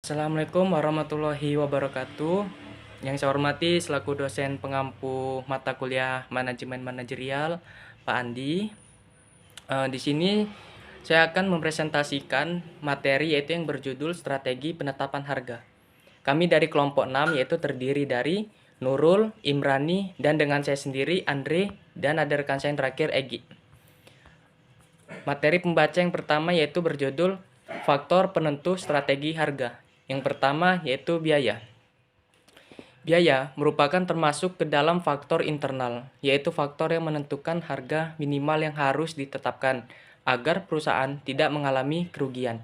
Assalamualaikum warahmatullahi wabarakatuh. Yang saya hormati selaku dosen pengampu mata kuliah manajemen manajerial, Pak Andi. Di sini saya akan mempresentasikan materi yaitu yang berjudul strategi penetapan harga. Kami dari kelompok 6 yaitu terdiri dari Nurul, Imrani, dan dengan saya sendiri Andre, dan ada rekan saya yang terakhir Egi. Materi pembaca yang pertama yaitu berjudul faktor penentu strategi harga. Yang pertama yaitu biaya. Biaya merupakan termasuk ke dalam faktor internal, yaitu faktor yang menentukan harga minimal yang harus ditetapkan agar perusahaan tidak mengalami kerugian.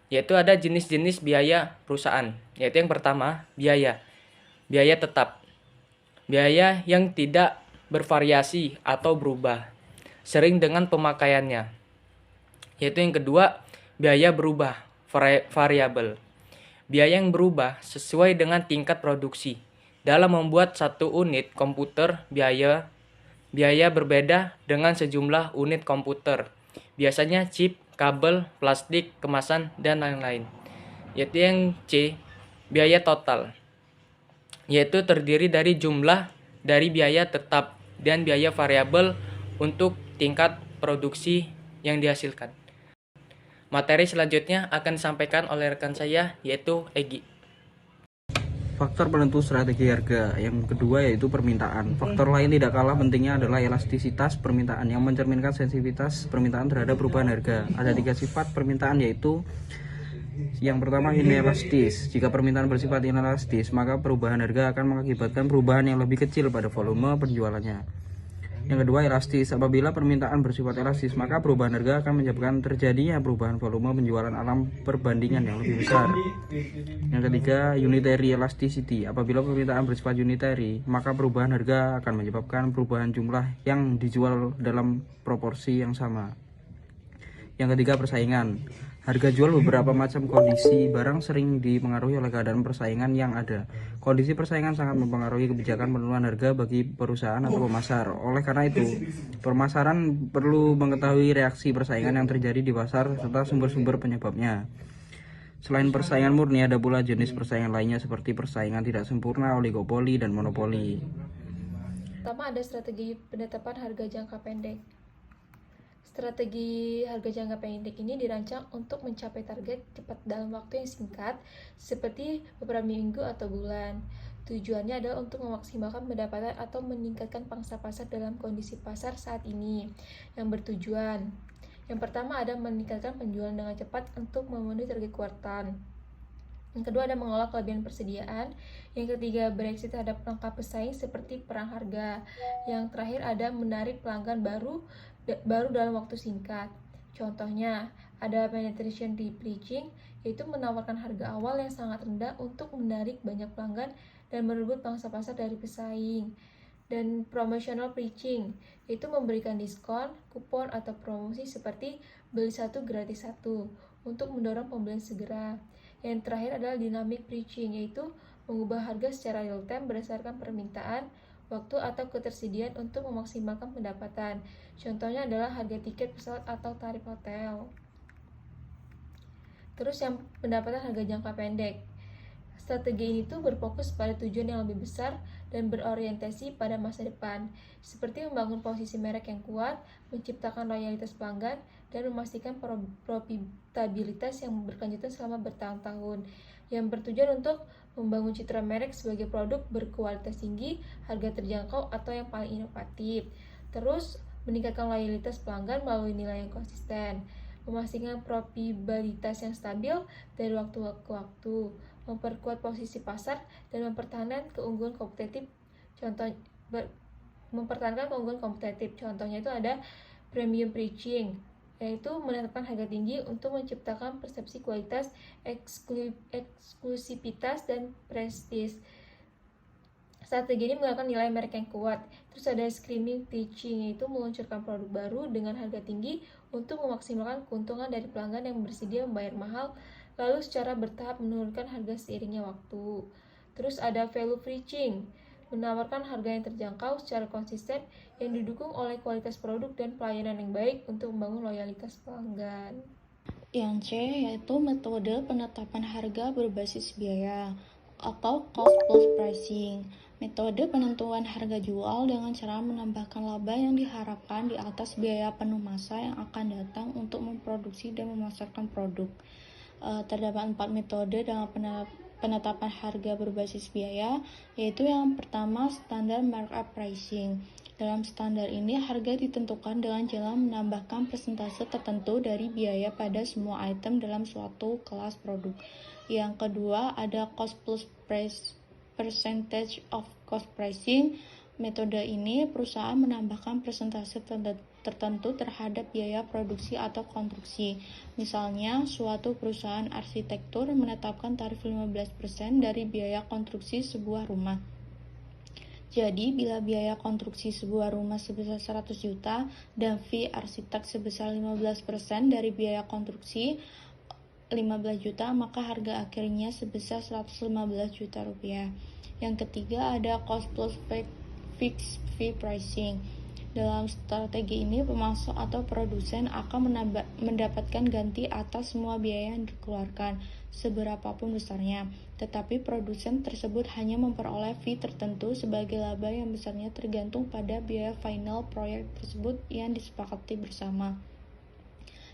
Yaitu ada jenis-jenis biaya perusahaan, yaitu yang pertama, biaya tetap. Biaya yang tidak bervariasi atau berubah, sering dengan pemakaiannya. Yaitu yang kedua, biaya berubah, variabel. Biaya yang berubah sesuai dengan tingkat produksi. Dalam membuat satu unit komputer, biaya berbeda dengan sejumlah unit komputer. Biasanya chip, kabel, plastik, kemasan, dan lain-lain. Yaitu yang C, biaya total. Yaitu terdiri dari jumlah dari biaya tetap dan biaya variabel untuk tingkat produksi yang dihasilkan. Materi selanjutnya akan disampaikan oleh rekan saya yaitu Egi. Faktor penentu strategi harga yang kedua yaitu permintaan. Faktor lain tidak kalah pentingnya adalah elastisitas permintaan yang mencerminkan sensitivitas permintaan terhadap perubahan harga. Ada 3 sifat permintaan yaitu yang pertama inelastis. Jika permintaan bersifat inelastis, maka perubahan harga akan mengakibatkan perubahan yang lebih kecil pada volume penjualannya. Yang kedua elastis. Apabila permintaan bersifat elastis, maka perubahan harga akan menyebabkan terjadinya perubahan volume penjualan alam perbandingan yang lebih besar. Yang ketiga unitary elasticity. Apabila permintaan bersifat unitary, maka perubahan harga akan menyebabkan perubahan jumlah yang dijual dalam proporsi yang sama. Yang ketiga persaingan. Harga jual beberapa macam kondisi barang sering dipengaruhi oleh keadaan persaingan yang ada. Kondisi persaingan sangat mempengaruhi kebijakan penurunan harga bagi perusahaan atau pemasar. Oleh karena itu, pemasaran perlu mengetahui reaksi persaingan yang terjadi di pasar serta sumber-sumber penyebabnya. Selain persaingan murni, ada pula jenis persaingan lainnya seperti persaingan tidak sempurna, oligopoli, dan monopoli. Pertama ada strategi penetapan harga jangka pendek. Strategi harga jangka pendek ini dirancang untuk mencapai target cepat dalam waktu yang singkat, seperti beberapa minggu atau bulan. Tujuannya adalah untuk memaksimalkan pendapatan atau meningkatkan pangsa pasar dalam kondisi pasar saat ini yang bertujuan. Yang pertama ada meningkatkan penjualan dengan cepat untuk memenuhi target kuartal. Yang kedua ada mengolah kelebihan persediaan. Yang ketiga bereaksi terhadap langkah pesaing seperti perang harga. Yang terakhir ada menarik pelanggan baru dalam waktu singkat. Contohnya ada penetration depleting, yaitu menawarkan harga awal yang sangat rendah untuk menarik banyak pelanggan dan merebut pangsa pasar dari pesaing. Dan promotional pricing, yaitu memberikan diskon, kupon atau promosi seperti beli satu gratis satu untuk mendorong pembelian segera. Yang terakhir adalah dynamic pricing, yaitu mengubah harga secara real time berdasarkan permintaan, waktu atau ketersediaan untuk memaksimalkan pendapatan. Contohnya adalah harga tiket pesawat atau tarif hotel. Terus yang pendapatan harga jangka pendek. Strategi ini tuh berfokus pada tujuan yang lebih besar dan berorientasi pada masa depan, seperti membangun posisi merek yang kuat, menciptakan loyalitas pelanggan, dan memastikan profitabilitas yang berkelanjutan selama bertahun-tahun, yang bertujuan untuk membangun citra merek sebagai produk berkualitas tinggi, harga terjangkau, atau yang paling inovatif. Terus, meningkatkan loyalitas pelanggan melalui nilai yang konsisten, memastikan profitabilitas yang stabil dari waktu ke waktu, memperkuat posisi pasar, dan mempertahankan keunggulan kompetitif. Contohnya itu ada premium pricing, yaitu menetapkan harga tinggi untuk menciptakan persepsi kualitas, eksklusivitas, dan prestis. Strategi ini menggunakan nilai merek yang kuat. Terus ada screaming pricing, yaitu meluncurkan produk baru dengan harga tinggi untuk memaksimalkan keuntungan dari pelanggan yang bersedia membayar mahal, lalu secara bertahap menurunkan harga seiringnya waktu. Terus ada value pricing, menawarkan harga yang terjangkau secara konsisten yang didukung oleh kualitas produk dan pelayanan yang baik untuk membangun loyalitas pelanggan. Yang C yaitu metode penetapan harga berbasis biaya atau cost plus pricing. Metode penentuan harga jual dengan cara menambahkan laba yang diharapkan di atas biaya penuh masa yang akan datang untuk memproduksi dan memasarkan produk. Terdapat 4 metode dalam penetapan harga berbasis biaya, yaitu yang pertama standar markup pricing. Dalam standar ini, harga ditentukan dengan cara menambahkan persentase tertentu dari biaya pada semua item dalam suatu kelas produk. Yang kedua, ada cost plus percentage of cost pricing. Metode ini perusahaan menambahkan persentase tertentu terhadap biaya produksi atau konstruksi. Misalnya, suatu perusahaan arsitektur menetapkan tarif 15% dari biaya konstruksi sebuah rumah. Jadi, bila biaya konstruksi sebuah rumah sebesar 100 juta dan fee arsitek sebesar 15% dari biaya konstruksi 15 juta, maka harga akhirnya sebesar 115 juta rupiah. Yang ketiga ada cost plus fixed fee pricing. Dalam strategi ini, pemasok atau produsen akan mendapatkan ganti atas semua biaya yang dikeluarkan, seberapapun besarnya. Tetapi produsen tersebut hanya memperoleh fee tertentu sebagai laba yang besarnya tergantung pada biaya final proyek tersebut yang disepakati bersama.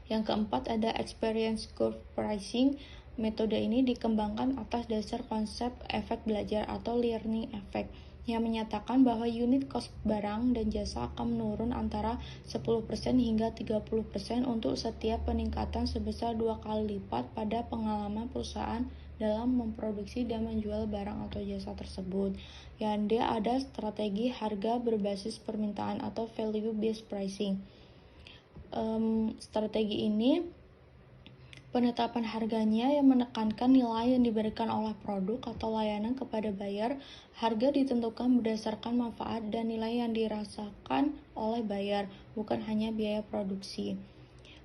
Yang keempat ada experience curve pricing. Metode ini dikembangkan atas dasar konsep efek belajar atau learning effect, yang menyatakan bahwa unit cost barang dan jasa akan menurun antara 10% hingga 30% untuk setiap peningkatan sebesar 2 kali lipat pada pengalaman perusahaan dalam memproduksi dan menjual barang atau jasa tersebut. Yang D ada strategi harga berbasis permintaan atau value based pricing. Strategi ini penetapan harganya yang menekankan nilai yang diberikan oleh produk atau layanan kepada buyer. Harga ditentukan berdasarkan manfaat dan nilai yang dirasakan oleh buyer, bukan hanya biaya produksi.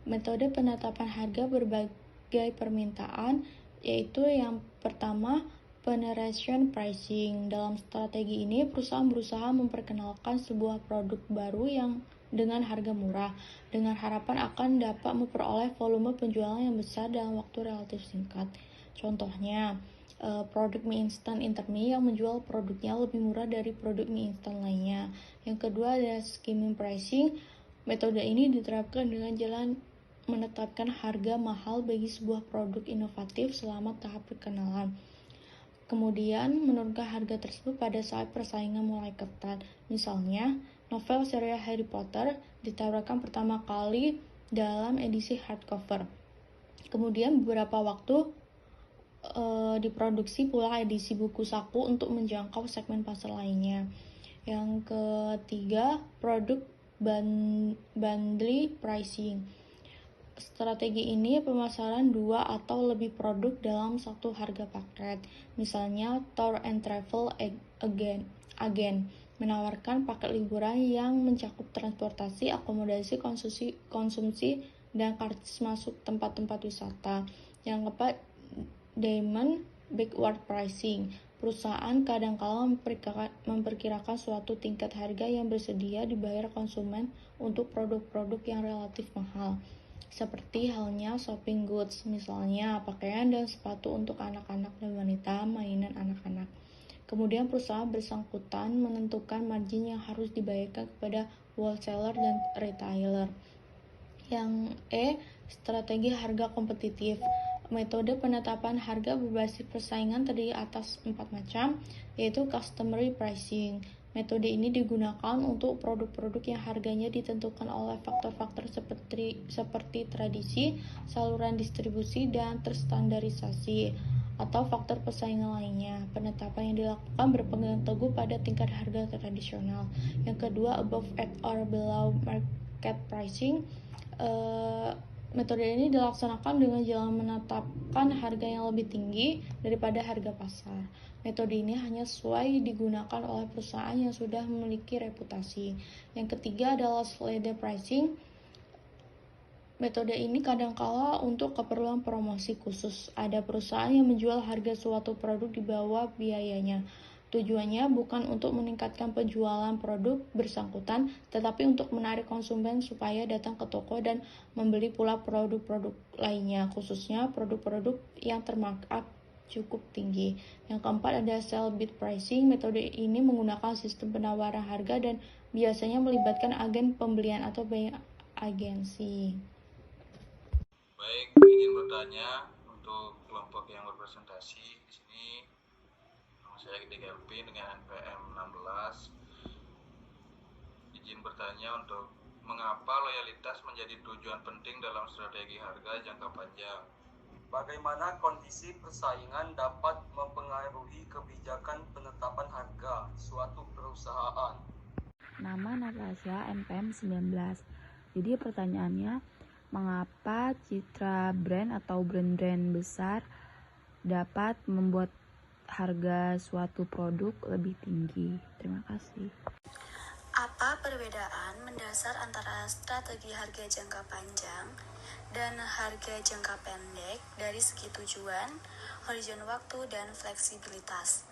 Metode penetapan harga berbagai permintaan yaitu yang pertama penetration pricing. Dalam strategi ini, perusahaan berusaha memperkenalkan sebuah produk baru yang dengan harga murah, dengan harapan akan dapat memperoleh volume penjualan yang besar dalam waktu relatif singkat. Contohnya, produk mie instan Intermie yang menjual produknya lebih murah dari produk mie instan lainnya. Yang kedua adalah skimming pricing. Metode ini diterapkan dengan jalan menetapkan harga mahal bagi sebuah produk inovatif selama tahap perkenalan. Kemudian menurunkan harga tersebut pada saat persaingan mulai ketat. Misalnya, novel serial Harry Potter ditawarkan pertama kali dalam edisi hardcover. Kemudian beberapa waktu diproduksi pula edisi buku saku untuk menjangkau segmen pasar lainnya. Yang ketiga, produk bundle pricing. Strategi ini pemasaran 2 atau lebih produk dalam satu harga paket. Misalnya, Tour and Travel Agent menawarkan paket liburan yang mencakup transportasi, akomodasi, konsumsi, dan karcis masuk tempat-tempat wisata. Yang keempat, Diamond Backward Pricing. Perusahaan kadangkala memperkirakan suatu tingkat harga yang bersedia dibayar konsumen untuk produk-produk yang relatif mahal. Seperti halnya shopping goods, misalnya pakaian dan sepatu untuk anak-anak dan wanita, mainan anak-anak. Kemudian perusahaan bersangkutan menentukan margin yang harus dibayarkan kepada wholesaler dan retailer. Yang E, strategi harga kompetitif. Metode penetapan harga berbasis persaingan terdiri atas 4 macam, yaitu customary pricing. Metode ini digunakan untuk produk-produk yang harganya ditentukan oleh faktor-faktor seperti tradisi, saluran distribusi, dan terstandarisasi, atau faktor persaingan lainnya. Penetapan yang dilakukan berpegang teguh pada tingkat harga tradisional. Yang kedua, above at or below market pricing. Metode ini dilaksanakan dengan jalan menetapkan harga yang lebih tinggi daripada harga pasar. Metode ini hanya sesuai digunakan oleh perusahaan yang sudah memiliki reputasi. Yang ketiga adalah ladder pricing. Metode ini kadangkala untuk keperluan promosi khusus. Ada perusahaan yang menjual harga suatu produk di bawah biayanya. Tujuannya bukan untuk meningkatkan penjualan produk bersangkutan, tetapi untuk menarik konsumen supaya datang ke toko dan membeli pula produk-produk lainnya, khususnya produk-produk yang termarkup cukup tinggi. Yang keempat ada sell bid pricing. Metode ini menggunakan sistem penawaran harga dan biasanya melibatkan agen pembelian atau bank agensi. Baik, izin bertanya untuk kelompok yang berpresentasi di sini. Nama saya DKLP dengan NPM 16. Izin bertanya untuk mengapa loyalitas menjadi tujuan penting dalam strategi harga jangka panjang. Bagaimana kondisi persaingan dapat mempengaruhi kebijakan penetapan harga suatu perusahaan? Nama Natasha, NPM 19. Jadi pertanyaannya, mengapa citra brand atau brand-brand besar dapat membuat harga suatu produk lebih tinggi? Terima kasih. Apa perbedaan mendasar antara strategi harga jangka panjang dan harga jangka pendek dari segi tujuan, horizon waktu, dan fleksibilitas?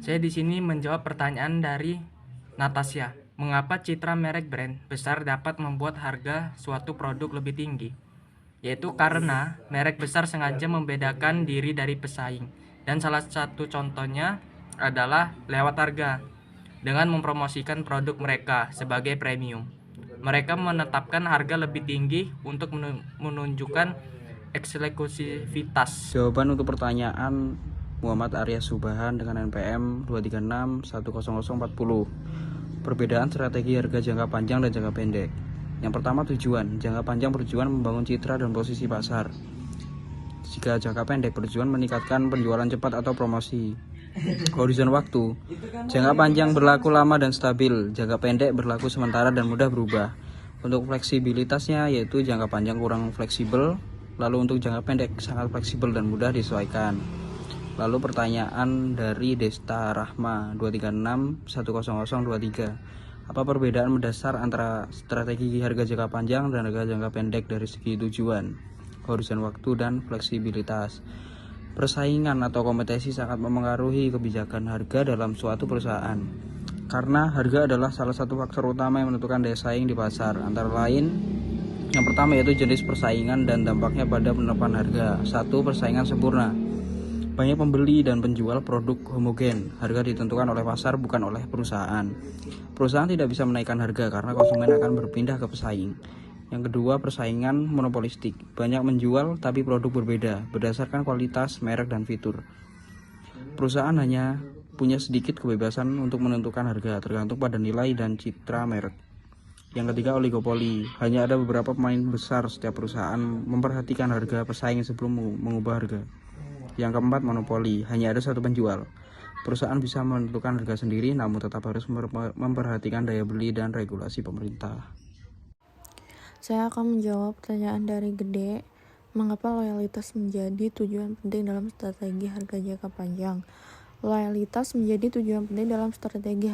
Saya di sini menjawab pertanyaan dari Natasha. Mengapa citra merek brand besar dapat membuat harga suatu produk lebih tinggi? Yaitu karena merek besar sengaja membedakan diri dari pesaing. Dan salah satu contohnya adalah lewat harga. Dengan mempromosikan produk mereka sebagai premium. Mereka menetapkan harga lebih tinggi untuk menunjukkan eksklusivitas. Jawaban untuk pertanyaan Muhammad Arya Subahan dengan NPM 236-10040. Perbedaan strategi harga jangka panjang dan jangka pendek. Yang pertama, tujuan. Jangka panjang bertujuan membangun citra dan posisi pasar. Jika jangka pendek bertujuan meningkatkan penjualan cepat atau promosi. Horizon waktu. Jangka panjang berlaku lama dan stabil. Jangka pendek berlaku sementara dan mudah berubah. Untuk fleksibilitasnya yaitu jangka panjang kurang fleksibel, lalu untuk jangka pendek sangat fleksibel dan mudah disesuaikan. Lalu pertanyaan dari Desta Rahma 236-10023. Apa perbedaan mendasar antara strategi harga jangka panjang dan harga jangka pendek dari segi tujuan, horizon waktu, dan fleksibilitas? Persaingan atau kompetisi sangat memengaruhi kebijakan harga dalam suatu perusahaan. Karena harga adalah salah satu faktor utama yang menentukan daya saing di pasar. Antara lain, yang pertama yaitu jenis persaingan dan dampaknya pada penetapan harga. 1. Persaingan sempurna. Banyak pembeli dan penjual produk homogen. Harga ditentukan oleh pasar bukan oleh perusahaan. Perusahaan tidak bisa menaikkan harga karena konsumen akan berpindah ke pesaing. Yang kedua, persaingan monopolistik. Banyak menjual tapi produk berbeda berdasarkan kualitas, merek, dan fitur. Perusahaan hanya punya sedikit kebebasan untuk menentukan harga tergantung pada nilai dan citra merek. Yang ketiga, oligopoli. Hanya ada beberapa pemain besar. Setiap perusahaan memperhatikan harga pesaing sebelum mengubah harga. Yang keempat, monopoli. Hanya ada satu penjual. Perusahaan bisa menentukan harga sendiri namun tetap harus memperhatikan daya beli dan regulasi pemerintah. Saya akan menjawab pertanyaan dari Gede. Mengapa loyalitas menjadi tujuan penting dalam strategi harga jangka panjang? Loyalitas menjadi tujuan penting dalam strategi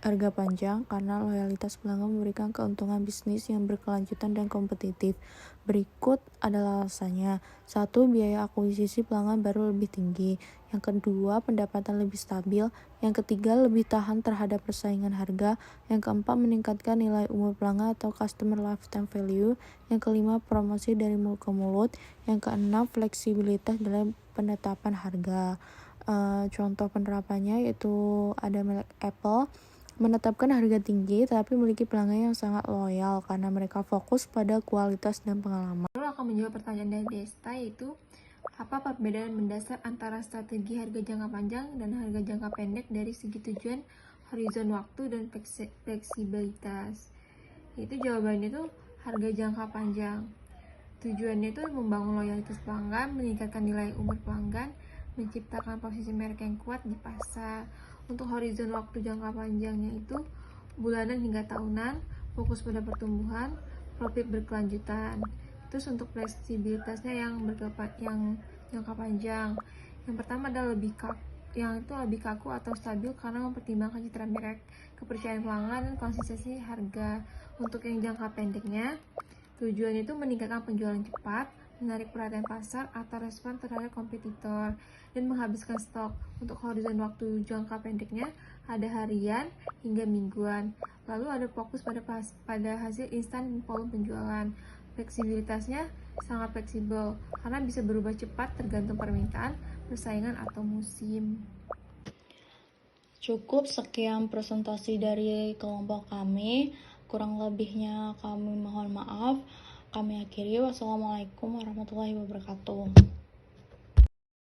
harga panjang karena loyalitas pelanggan memberikan keuntungan bisnis yang berkelanjutan dan kompetitif. Berikut adalah alasannya. 1. Biaya akuisisi pelanggan baru lebih tinggi. Yang kedua, pendapatan lebih stabil. Yang ketiga, lebih tahan terhadap persaingan harga. Yang keempat, meningkatkan nilai umur pelanggan atau customer lifetime value. Yang kelima, promosi dari mulut ke mulut. Yang keenam, fleksibilitas dalam penetapan harga. Contoh penerapannya yaitu ada merek Apple menetapkan harga tinggi tetapi memiliki pelanggan yang sangat loyal karena mereka fokus pada kualitas dan pengalaman. Lalu akan menjawab pertanyaan dari Desta, yaitu apa perbedaan mendasar antara strategi harga jangka panjang dan harga jangka pendek dari segi tujuan, horizon waktu, dan fleksibilitas. Itu jawabannya itu harga jangka panjang. Tujuannya itu membangun loyalitas pelanggan, meningkatkan nilai umur pelanggan, menciptakan posisi merek yang kuat di pasar. Untuk horizon waktu jangka panjangnya itu bulanan hingga tahunan, fokus pada pertumbuhan, profit berkelanjutan. Terus untuk fleksibilitasnya yang jangka panjang, yang pertama adalah lebih kaku atau stabil karena mempertimbangkan citra merek, kepercayaan pelanggan, dan konsistensi harga. Untuk yang jangka pendeknya, tujuannya itu meningkatkan penjualan cepat, menarik perhatian pasar atau respon terhadap kompetitor, dan menghabiskan stok. Untuk horizon waktu jangka pendeknya ada harian hingga mingguan. Lalu ada fokus pada hasil instan dan volume penjualan. Fleksibilitasnya sangat fleksibel karena bisa berubah cepat tergantung permintaan, persaingan, atau musim. Cukup sekian presentasi dari kelompok kami. Kurang lebihnya kami mohon maaf. Kami akhiri. Wassalamualaikum warahmatullahi wabarakatuh.